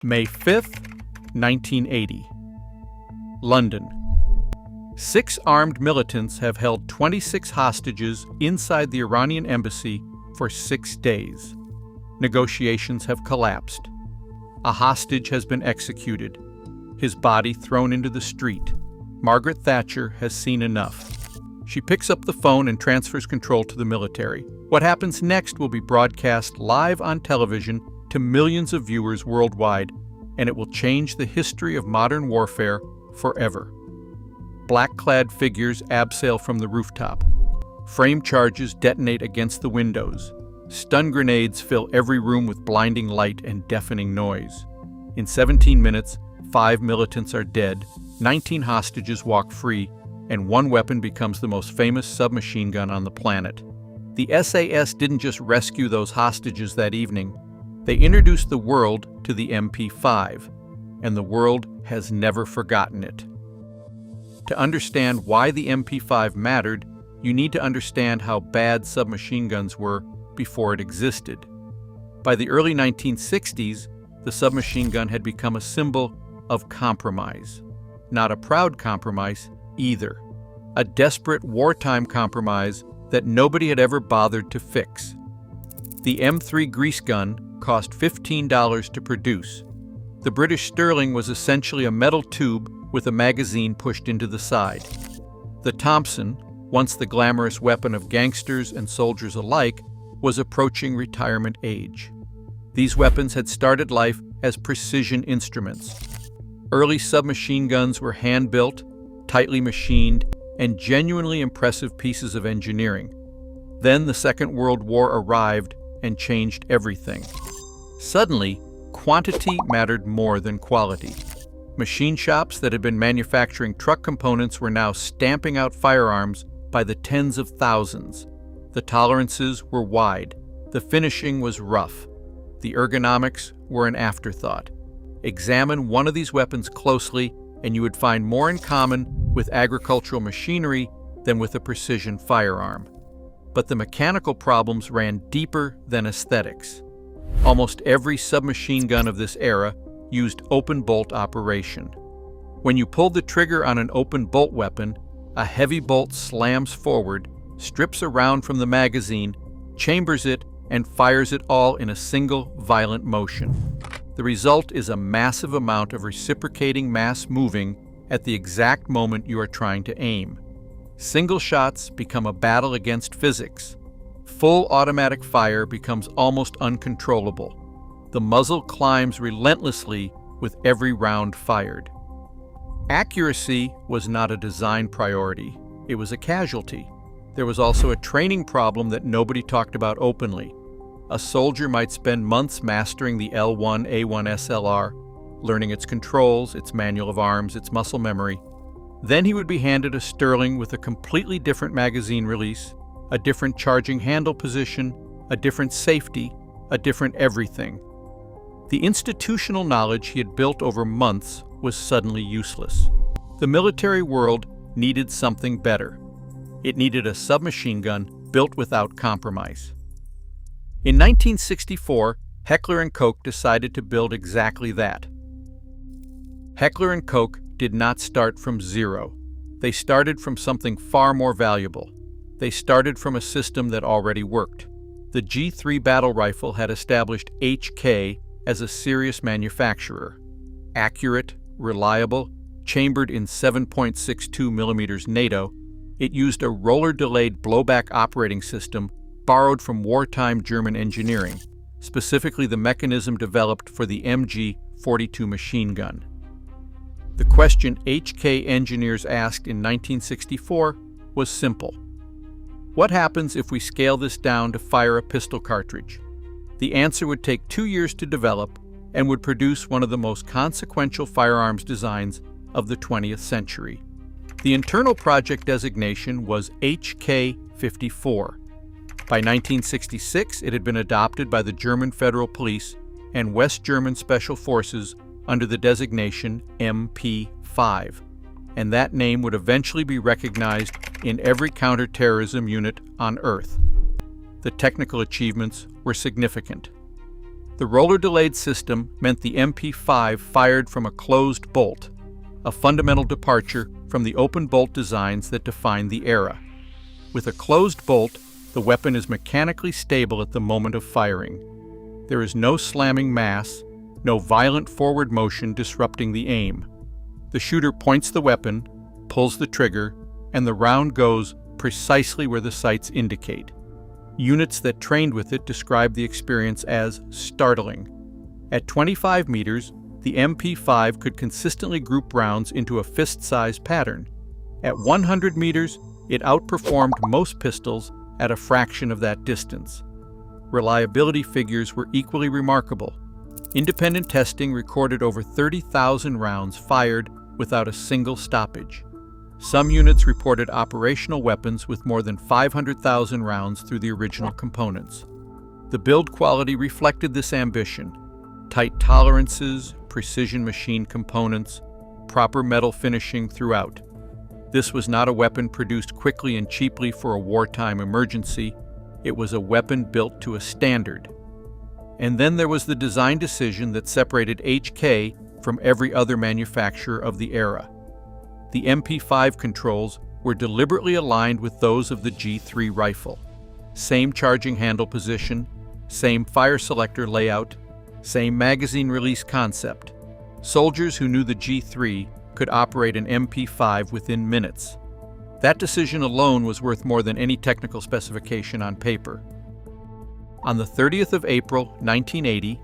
May 5th, 1980. London. 6 armed militants have held 26 hostages inside the Iranian Embassy for 6 days. Negotiations have collapsed. A hostage has been executed, his body thrown into the street. Margaret Thatcher has seen enough. She picks up the phone and transfers control to the military. What happens next will be broadcast live on television to millions of viewers worldwide, and it will change the history of modern warfare forever. Black-clad figures abseil from the rooftop. Frame charges detonate against the windows. Stun grenades fill every room with blinding light and deafening noise. In 17 minutes, 5 militants are dead, 19 hostages walk free, and one weapon becomes the most famous submachine gun on the planet. The SAS didn't just rescue those hostages that evening. They introduced the world to the MP5, and the world has never forgotten it. To understand why the MP5 mattered, you need to understand how bad submachine guns were before it existed. By the early 1960s, the submachine gun had become a symbol of compromise. Not a proud compromise either. A desperate wartime compromise that nobody had ever bothered to fix. The M3 grease gun cost $15 to produce. The British sterling was essentially a metal tube with a magazine pushed into the side. The Thompson, once the glamorous weapon of gangsters and soldiers alike, was approaching retirement age. These weapons had started life as precision instruments. Early submachine guns were hand-built, tightly machined, and genuinely impressive pieces of engineering. Then the Second World War arrived and changed everything. Suddenly, quantity mattered more than quality. Machine shops that had been manufacturing truck components were now stamping out firearms by the tens of thousands. The tolerances were wide. The finishing was rough. The ergonomics were an afterthought. Examine one of these weapons closely, and you would find more in common with agricultural machinery than with a precision firearm. But the mechanical problems ran deeper than aesthetics. Almost every submachine gun of this era used open bolt operation. When you pulled the trigger on an open bolt weapon, a heavy bolt slams forward, strips a round from the magazine, chambers it, and fires it all in a single violent motion. The result is a massive amount of reciprocating mass moving at the exact moment you are trying to aim. Single shots become a battle against physics. Full automatic fire becomes almost uncontrollable. The muzzle climbs relentlessly with every round fired. Accuracy was not a design priority. It was a casualty. There was also a training problem that nobody talked about openly. A soldier might spend months mastering the L1A1 SLR, learning its controls, its manual of arms, its muscle memory. Then he would be handed a Sterling with a completely different magazine release, a different charging handle position, a different safety, a different everything. The institutional knowledge he had built over months was suddenly useless. The military world needed something better. It needed a submachine gun built without compromise. In 1964, Heckler Koch decided to build exactly that. Heckler Koch did not start from zero. They started from something far more valuable. They started from a system that already worked. The G3 battle rifle had established HK as a serious manufacturer. Accurate, reliable, chambered in 7.62 millimeters NATO, it used a roller-delayed blowback operating system borrowed from wartime German engineering, specifically the mechanism developed for the MG-42 machine gun. The question HK engineers asked in 1964 was simple. What happens if we scale this down to fire a pistol cartridge? The answer would take 2 years to develop and would produce one of the most consequential firearms designs of the 20th century. The internal project designation was HK-54. By 1966, it had been adopted by the German Federal Police and West German Special Forces under the designation MP5, and that name would eventually be recognized in every counterterrorism unit on Earth. The technical achievements were significant. The roller-delayed system meant the MP5 fired from a closed bolt, a fundamental departure from the open bolt designs that defined the era. With a closed bolt, the weapon is mechanically stable at the moment of firing. There is no slamming mass, no violent forward motion disrupting the aim. The shooter points the weapon, pulls the trigger, and the round goes precisely where the sights indicate. Units that trained with it describe the experience as startling. At 25 meters, the MP5 could consistently group rounds into a fist-sized pattern. At 100 meters, it outperformed most pistols at a fraction of that distance. Reliability figures were equally remarkable. Independent testing recorded over 30,000 rounds fired without a single stoppage. Some units reported operational weapons with more than 500,000 rounds through the original components. The build quality reflected this ambition. Tight tolerances, precision machine components, proper metal finishing throughout. This was not a weapon produced quickly and cheaply for a wartime emergency. It was a weapon built to a standard. And then there was the design decision that separated HK from every other manufacturer of the era. The MP5 controls were deliberately aligned with those of the G3 rifle. Same charging handle position, same fire selector layout, same magazine release concept. Soldiers who knew the G3 could operate an MP5 within minutes. That decision alone was worth more than any technical specification on paper. On the 30th of April, 1980,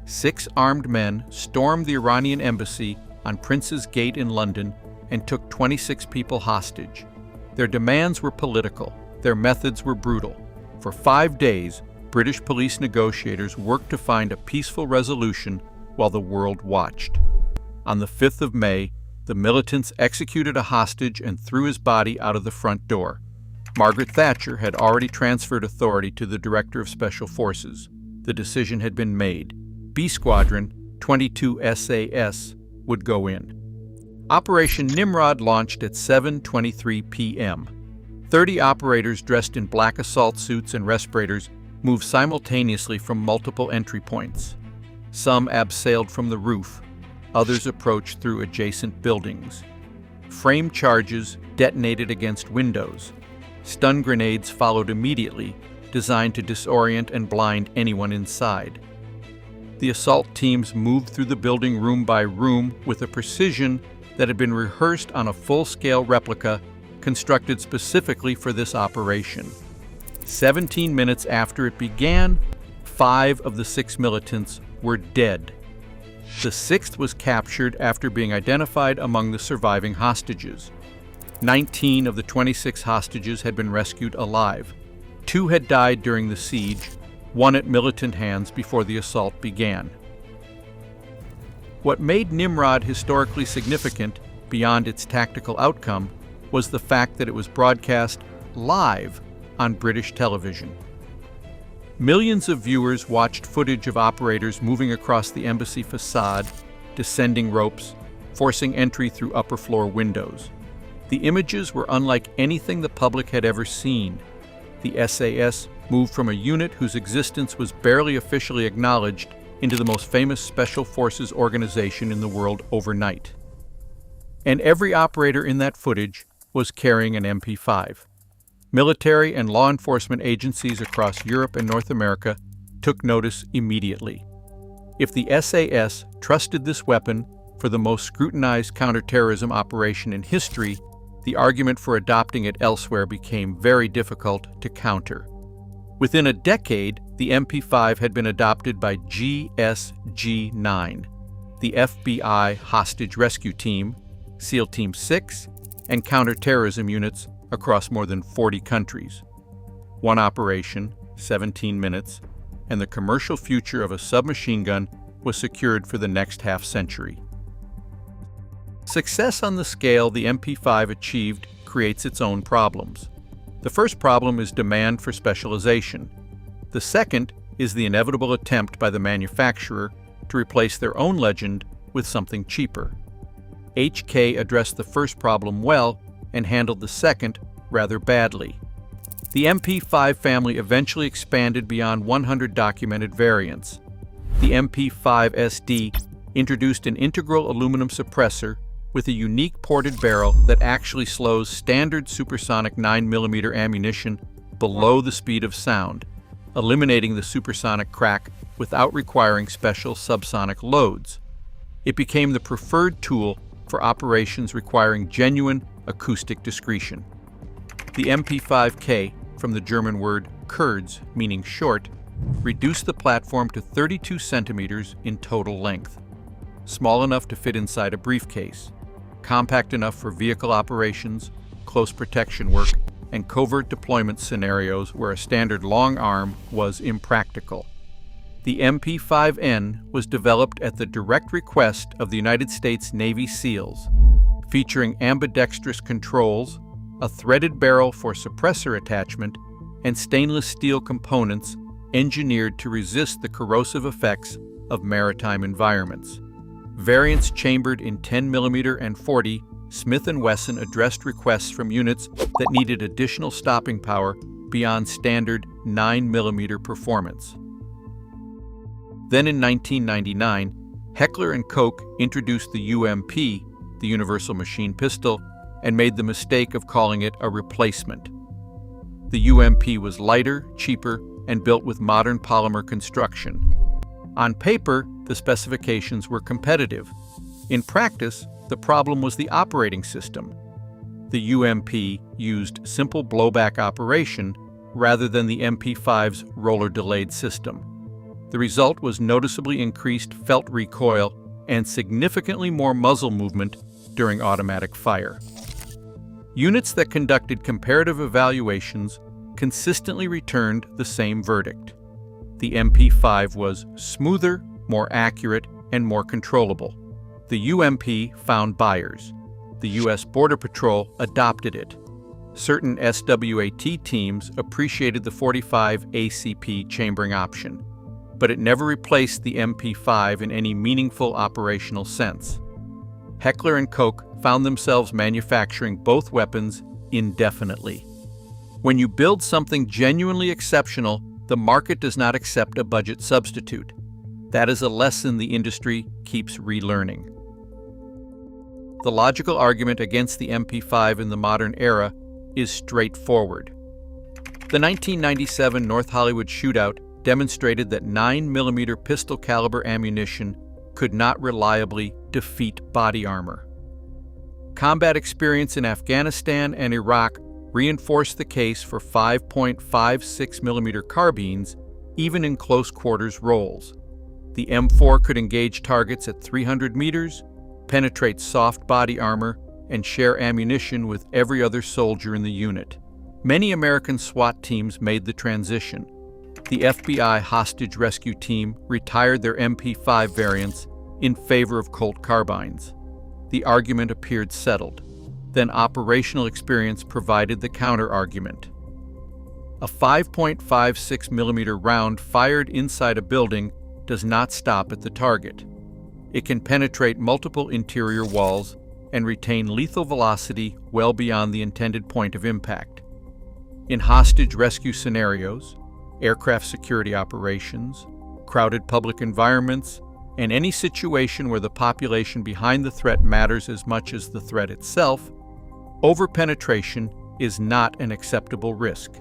6 armed men stormed the Iranian Embassy on Prince's Gate in London and took 26 people hostage. Their demands were political. Their methods were brutal. For 5 days, British police negotiators worked to find a peaceful resolution while the world watched. On the 5th of May, the militants executed a hostage and threw his body out of the front door. Margaret Thatcher had already transferred authority to the Director of Special Forces. The decision had been made. B Squadron, 22 SAS, would go in. Operation Nimrod launched at 7:23 p.m. 30 operators dressed in black assault suits and respirators moved simultaneously from multiple entry points. Some abseiled from the roof, others approached through adjacent buildings. Frame charges detonated against windows. Stun grenades followed immediately, designed to disorient and blind anyone inside. The assault teams moved through the building room by room with a precision that had been rehearsed on a full-scale replica constructed specifically for this operation. 17 minutes after it began, 5 of the 6 militants were dead. The 6th was captured after being identified among the surviving hostages. 19 of the 26 hostages had been rescued alive. 2 had died during the siege, 1 at militant hands before the assault began. What made Nimrod historically significant, beyond its tactical outcome, was the fact that it was broadcast live on British television. Millions of viewers watched footage of operators moving across the embassy facade, descending ropes, forcing entry through upper floor windows. The images were unlike anything the public had ever seen. The SAS moved from a unit whose existence was barely officially acknowledged into the most famous special forces organization in the world overnight. And every operator in that footage was carrying an MP5. Military and law enforcement agencies across Europe and North America took notice immediately. If the SAS trusted this weapon for the most scrutinized counterterrorism operation in history, the argument for adopting it elsewhere became very difficult to counter. Within a decade, the MP5 had been adopted by GSG-9, the FBI Hostage Rescue Team, SEAL Team 6, and counterterrorism units across more than 40 countries. One operation, 17 minutes, and the commercial future of a submachine gun was secured for the next half-century. Success on the scale the MP5 achieved creates its own problems. The first problem is demand for specialization. The second is the inevitable attempt by the manufacturer to replace their own legend with something cheaper. HK addressed the first problem well and handled the second rather badly. The MP5 family eventually expanded beyond 100 documented variants. The MP5 SD introduced an integral aluminum suppressor with a unique ported barrel that actually slows standard supersonic 9mm ammunition below the speed of sound, eliminating the supersonic crack without requiring special subsonic loads. It became the preferred tool for operations requiring genuine acoustic discretion. The MP5K, from the German word kurz, meaning short, reduced the platform to 32 centimeters in total length, small enough to fit inside a briefcase, compact enough for vehicle operations, close protection work, and covert deployment scenarios where a standard long arm was impractical. The MP5N was developed at the direct request of the United States Navy SEALs, featuring ambidextrous controls, a threaded barrel for suppressor attachment, and stainless steel components engineered to resist the corrosive effects of maritime environments. Variants chambered in 10mm and 40, Smith & Wesson addressed requests from units that needed additional stopping power beyond standard 9mm performance. Then in 1999, Heckler Koch introduced the UMP, the Universal Machine Pistol, and made the mistake of calling it a replacement. The UMP was lighter, cheaper, and built with modern polymer construction. On paper, the specifications were competitive. In practice, the problem was the operating system. The UMP used simple blowback operation rather than the MP5's roller-delayed system. The result was noticeably increased felt recoil and significantly more muzzle movement during automatic fire. Units that conducted comparative evaluations consistently returned the same verdict. The MP5 was smoother, more accurate, and more controllable. The UMP found buyers. The U.S. Border Patrol adopted it. Certain SWAT teams appreciated the 45 ACP chambering option, but it never replaced the MP5 in any meaningful operational sense. Heckler Koch found themselves manufacturing both weapons indefinitely. When you build something genuinely exceptional, the market does not accept a budget substitute. That is a lesson the industry keeps relearning. The logical argument against the MP5 in the modern era is straightforward. The 1997 North Hollywood shootout demonstrated that 9mm pistol caliber ammunition could not reliably defeat body armor. Combat experience in Afghanistan and Iraq reinforced the case for 5.56mm carbines even in close quarters roles. The M4 could engage targets at 300 meters, penetrate soft body armor, and share ammunition with every other soldier in the unit. Many American SWAT teams made the transition. The FBI hostage rescue team retired their MP5 variants in favor of Colt carbines. The argument appeared settled. Then operational experience provided the counter-argument. A 5.56mm round fired inside a building does not stop at the target. It can penetrate multiple interior walls and retain lethal velocity well beyond the intended point of impact. In hostage rescue scenarios, aircraft security operations, crowded public environments, and any situation where the population behind the threat matters as much as the threat itself, over-penetration is not an acceptable risk.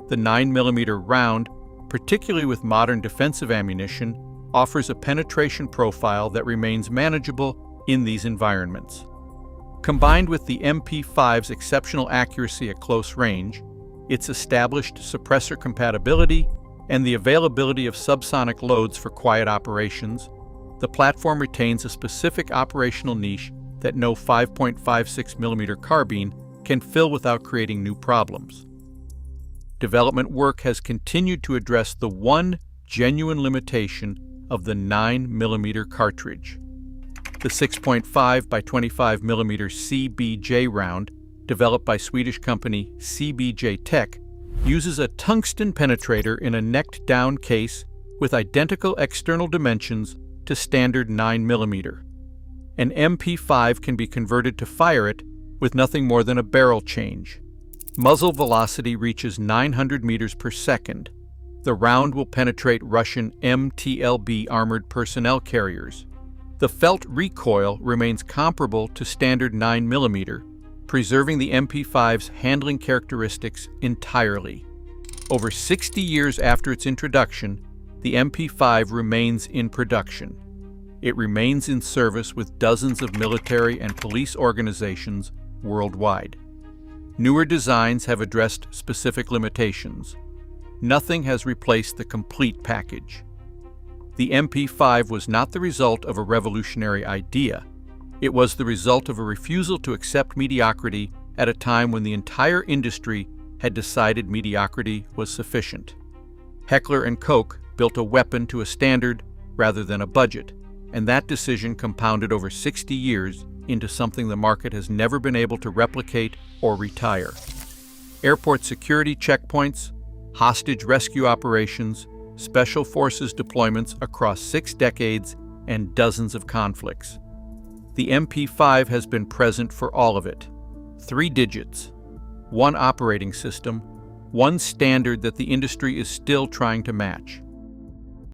The 9mm round, particularly with modern defensive ammunition, offers a penetration profile that remains manageable in these environments. Combined with the MP5's exceptional accuracy at close range, its established suppressor compatibility, and the availability of subsonic loads for quiet operations, the platform retains a specific operational niche that no 5.56mm carbine can fill without creating new problems. Development work has continued to address the one genuine limitation of the 9mm cartridge. The 6.5 by 25mm CBJ round, developed by Swedish company CBJ Tech, uses a tungsten penetrator in a necked-down case with identical external dimensions to standard 9mm. An MP5 can be converted to fire it with nothing more than a barrel change. Muzzle velocity reaches 900 meters per second. The round will penetrate Russian MTLB armored personnel carriers. The felt recoil remains comparable to standard 9mm, preserving the MP5's handling characteristics entirely. Over 60 years after its introduction, the MP5 remains in production. It remains in service with dozens of military and police organizations worldwide. Newer designs have addressed specific limitations. Nothing has replaced the complete package. The MP5 was not the result of a revolutionary idea. It was the result of a refusal to accept mediocrity at a time when the entire industry had decided mediocrity was sufficient. Heckler Koch built a weapon to a standard rather than a budget, and that decision compounded over 60 years into something the market has never been able to replicate or retire. Airport security checkpoints, hostage rescue operations, special forces deployments across 6 decades, and dozens of conflicts. The MP5 has been present for all of it. 3 digits, 1 operating system, 1 standard that the industry is still trying to match.